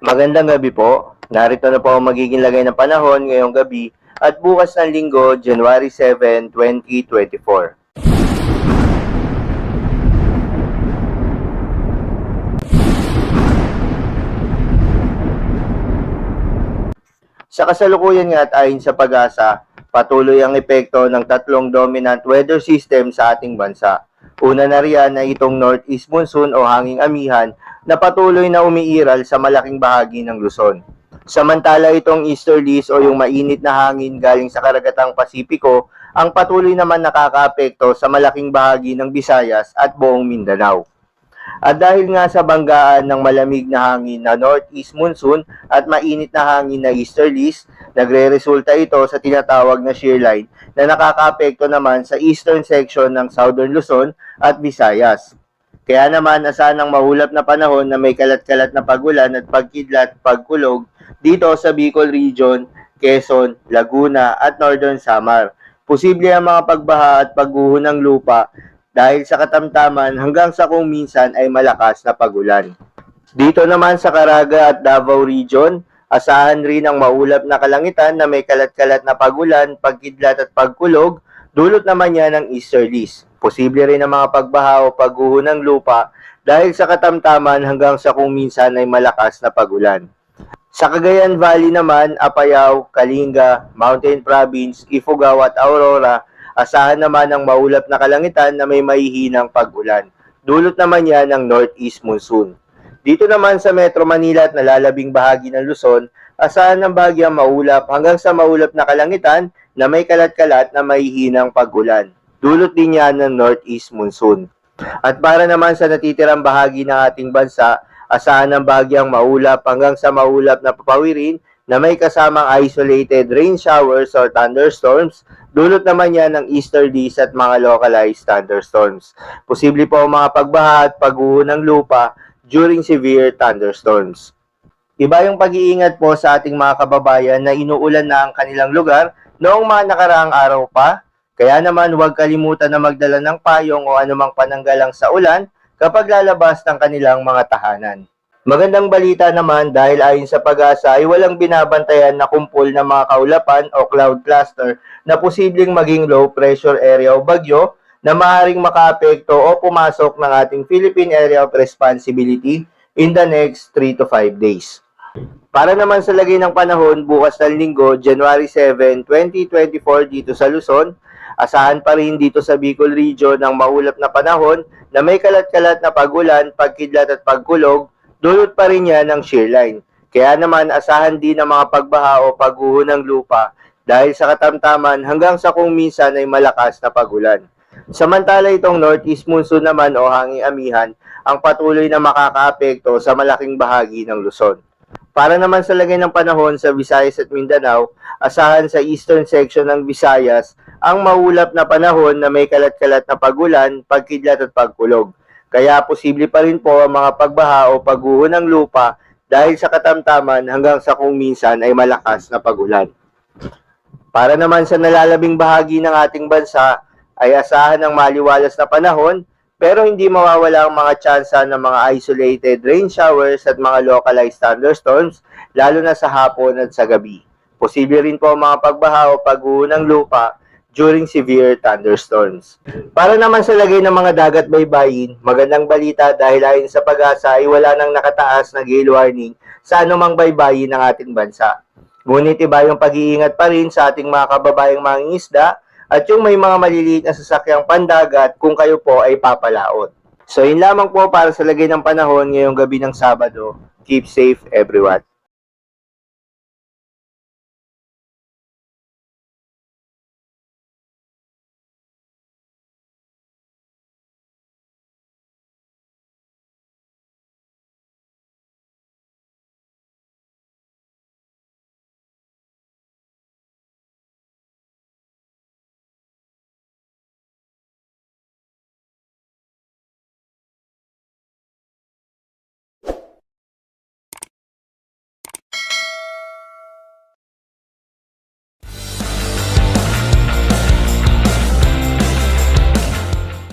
Magandang gabi po. Narito na po ang magiging lagay ng panahon ngayong gabi at bukas ng linggo, January 7, 2024. Sa kasalukuyan nga at ayon sa pag-asa, patuloy ang epekto ng tatlong dominant weather system sa ating bansa. Una na riyan ay itong northeast monsoon o hanging amihan na patuloy na umiiral sa malaking bahagi ng Luzon. Samantala itong easterlies o yung mainit na hangin galing sa karagatang Pasipiko ang patuloy naman nakakaapekto sa malaking bahagi ng Visayas at buong Mindanao. At dahil nga sa banggaan ng malamig na hangin na northeast monsoon at mainit na hangin na easterlies, nagre-resulta ito sa tinatawag na shear line na nakakaapekto naman sa eastern section ng southern Luzon at Visayas. Kaya naman asahan ng mahulap na panahon na may kalat-kalat na pagulan at pagkidlat, pagkulog dito sa Bicol Region, Quezon, Laguna at Northern Samar. Posible ang mga pagbaha at pagguho ng lupa dahil sa katamtaman hanggang sa kung minsan ay malakas na pagulan. Dito naman sa Caraga at Davao Region, asahan rin ang maulap na kalangitan na may kalat-kalat na pagulan, pagkidlat at pagkulog, dulot naman yan ng easterlies. Posible rin ang mga pagbaha o pagguho ng lupa dahil sa katamtaman hanggang sa kung minsan ay malakas na pagulan. Sa Cagayan Valley naman, Apayao, Kalinga, Mountain Province, Ifugao at Aurora, asahan naman ang maulap na kalangitan na may mahihinang pag-ulan. Dulot naman yan ng northeast monsoon. Dito naman sa Metro Manila at nalalabing bahagi ng Luzon, asahan ng bahagyang maulap hanggang sa maulap na kalangitan na may kalat-kalat na mahihinang pag-ulan. Dulot din yan ng northeast monsoon. At para naman sa natitirang bahagi ng ating bansa, asahan ng bahagyang maulap hanggang sa maulap na papawirin na may kasamang isolated rain showers or thunderstorms. Dulot naman yan ng easterlies at mga localized thunderstorms. Posible po ang mga pagbaha at pagguho ng lupa during severe thunderstorms. Iba yung pag-iingat po sa ating mga kababayan na inuulan na ang kanilang lugar noong mga nakaraang araw pa. Kaya naman huwag kalimutan na magdala ng payong o anumang pananggalang sa ulan kapag lalabas ng kanilang mga tahanan. Magandang balita naman dahil ayon sa pag-asa ay walang binabantayan na kumpol ng mga kaulapan o cloud cluster na posibleng maging low pressure area o bagyo na maaaring makaapekto o pumasok ng ating Philippine Area of Responsibility in the next 3 to 5 days. Para naman sa lagay ng panahon bukas ng linggo, January 7, 2024 dito sa Luzon, asahan pa rin dito sa Bicol Region ng maulap na panahon na may kalat-kalat na pagulan, pagkidlat at pagkulog, dulot pa rin yan ng shear line. Kaya naman asahan din ang mga pagbaha o pagguho ng lupa dahil sa katamtaman hanggang sa kung minsan ay malakas na pagulan. Samantala itong northeast monsoon naman o hanging amihan ang patuloy na makakaapekto sa malaking bahagi ng Luzon. Para naman sa lagay ng panahon sa Visayas at Mindanao, asahan sa eastern section ng Visayas ang maulap na panahon na may kalat-kalat na pagulan, pagkidlat at pagkulog. Kaya posible pa rin po ang mga pagbaha o pagguho ng lupa dahil sa katamtaman hanggang sa kung minsan ay malakas na pagulan. Para naman sa nalalabing bahagi ng ating bansa, ay asahan ng maliwalas na panahon pero hindi mawawala ang mga tsansa ng mga isolated rain showers at mga localized thunderstorms lalo na sa hapon at sa gabi. Posible rin po ang mga pagbaha o pagguho ng lupa during severe thunderstorms. Para naman sa lagay ng mga dagat baybayin, magandang balita dahil ayon sa pag-asa ay wala nang nakataas na gale warning sa anumang baybayin ng ating bansa. Ngunit iba yung pag-iingat pa rin sa ating mga kababayang mangingisda at yung may mga maliliit na sasakyang pandagat kung kayo po ay papalaot. So yun lamang po para sa lagay ng panahon ngayong gabi ng Sabado. Keep safe everyone.